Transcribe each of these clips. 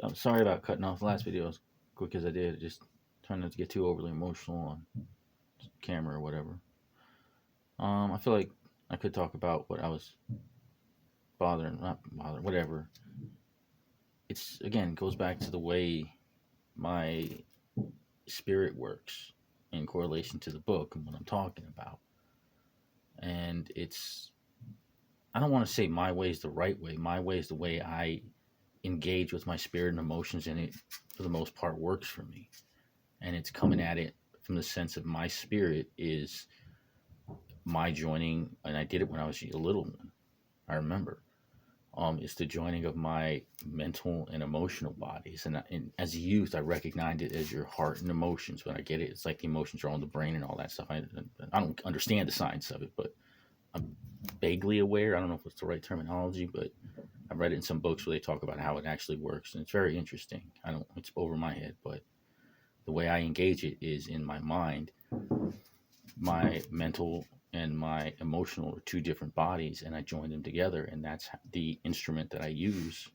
I'm sorry about cutting off the last video as quick as I did. Just trying not to get too overly emotional on camera or whatever. I feel like I could talk about what I was not bothering, whatever. It's again goes back to the way my spirit works in correlation to the book and what I'm talking about. And it's I don't want to say my way is the right way. My way is the way I engage with my spirit and emotions, and it for the most part works for me. And it's coming at it from the sense of my spirit is my joining, and I did it when I was a little one. I remember. It's the joining of my mental and emotional bodies, and as a youth, I recognized it as your heart and emotions. When I get it, it's like the emotions are all in the brain and all that stuff. I don't understand the science of it, but I'm vaguely aware. I don't know if it's the right terminology, but I've read it in some books where they talk about how it actually works, and it's very interesting. It's over my head, but the way I engage it is in my mind. My mental and my emotional are two different bodies, and I join them together, and that's the instrument that I use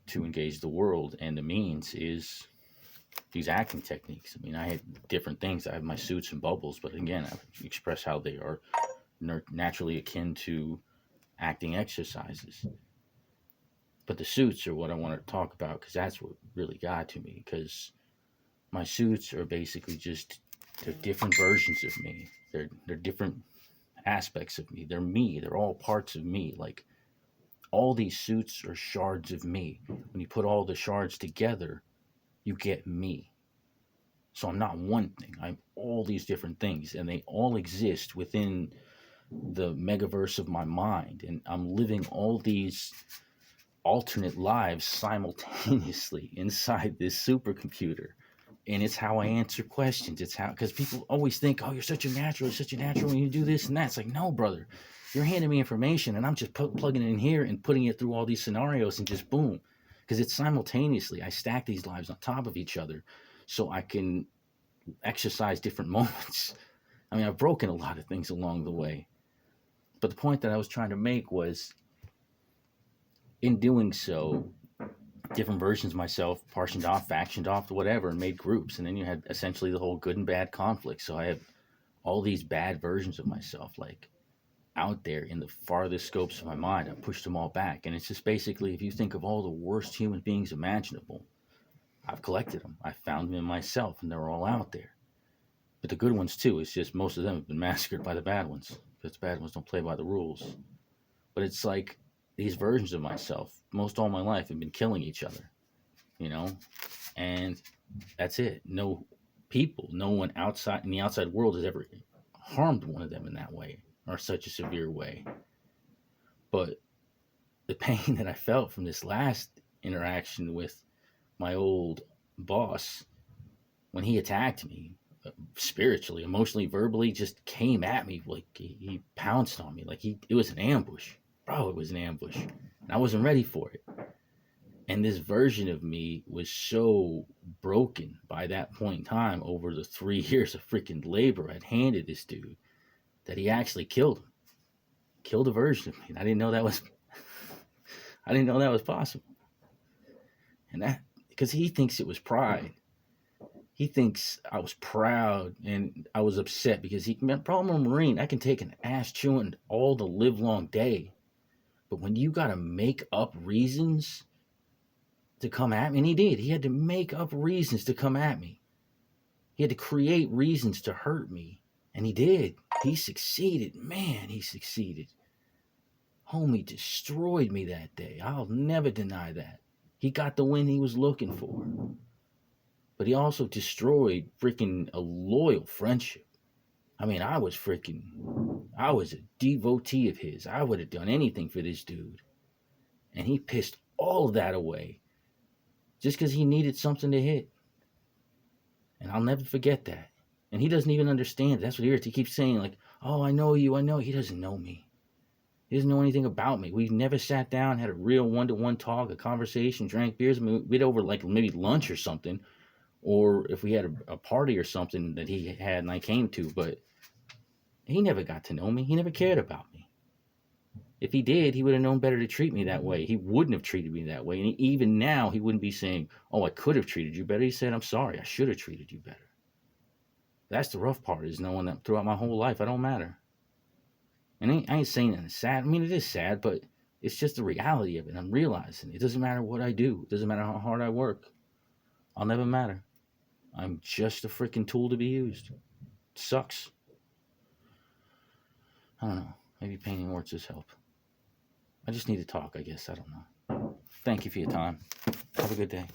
to engage the world. And the means is these acting techniques. I mean, I had different things. I have my suits and bubbles, but again, I express how they are naturally akin to acting exercises. But the suits are what I want to talk about, because that's what really got to me. Because my suits are basically just they're different versions of me. They're different aspects of me. They're me. They're all parts of me. Like all these suits are shards of me. When you put all the shards together, you get me. So I'm not one thing. I'm all these different things, and they all exist within the megaverse of my mind. And I'm living all these alternate lives simultaneously inside this supercomputer. And it's how I answer questions. It's how, because people always think, oh, you're such a natural, when you do this and that. It's like, no, brother, you're handing me information and I'm just plugging it in here and putting it through all these scenarios and just boom. Because it's simultaneously, I stack these lives on top of each other so I can exercise different moments. I mean, I've broken a lot of things along the way. But the point that I was trying to make was, in doing so, different versions of myself partitioned off, factioned off, whatever, and made groups. And then you had essentially the whole good and bad conflict. So I have all these bad versions of myself, like out there in the farthest scopes of my mind. I pushed them all back. And it's just basically, if you think of all the worst human beings imaginable, I've collected them. I found them in myself, and they're all out there. But the good ones too. It's just most of them have been massacred by the bad ones, because the bad ones don't play by the rules. But it's like these versions of myself, most all my life, have been killing each other, and that's it. No one outside in the outside world has ever harmed one of them in that way or such a severe way. But the pain that I felt from this last interaction with my old boss, when he attacked me spiritually, emotionally, verbally, just came at me like he pounced on me like it was an ambush. Bro, it was an ambush. And I wasn't ready for it. And this version of me was so broken by that point in time over the 3 years of freaking labor I'd handed this dude that he actually killed him. Killed a version of me. And I didn't know that was possible. And that, because he thinks it was pride. He thinks I was proud and I was upset because I'm a Marine. I can take an ass chewing all the live long day. But when you got to make up reasons to come at me, and he did. He had to make up reasons to come at me. He had to create reasons to hurt me. And he did. He succeeded. Man, he succeeded. Homie destroyed me that day. I'll never deny that. He got the win he was looking for. But he also destroyed freaking a loyal friendship. I mean, I was a devotee of his. I would have done anything for this dude. And he pissed all of that away just because he needed something to hit. And I'll never forget that. And he doesn't even understand. That's what he irritates. He keeps saying, like, oh, I know you. He doesn't know me. He doesn't know anything about me. We've never sat down, had a real one-to-one talk, a conversation, drank beers. I mean, we'd over like maybe lunch or something. Or if we had a party or something that he had and I came to. But he never got to know me. He never cared about me. If he did, he would have known better to treat me that way. He wouldn't have treated me that way. And even now, he wouldn't be saying, oh, I could have treated you better. He said, I'm sorry. I should have treated you better. That's the rough part, is knowing that throughout my whole life, I don't matter. And I ain't saying that it's sad. I mean, it is sad, but it's just the reality of it. I'm realizing it doesn't matter what I do. It doesn't matter how hard I work. I'll never matter. I'm just a freaking tool to be used. It sucks. I don't know. Maybe painting words just help. I just need to talk, I guess. I don't know. Thank you for your time. Have a good day.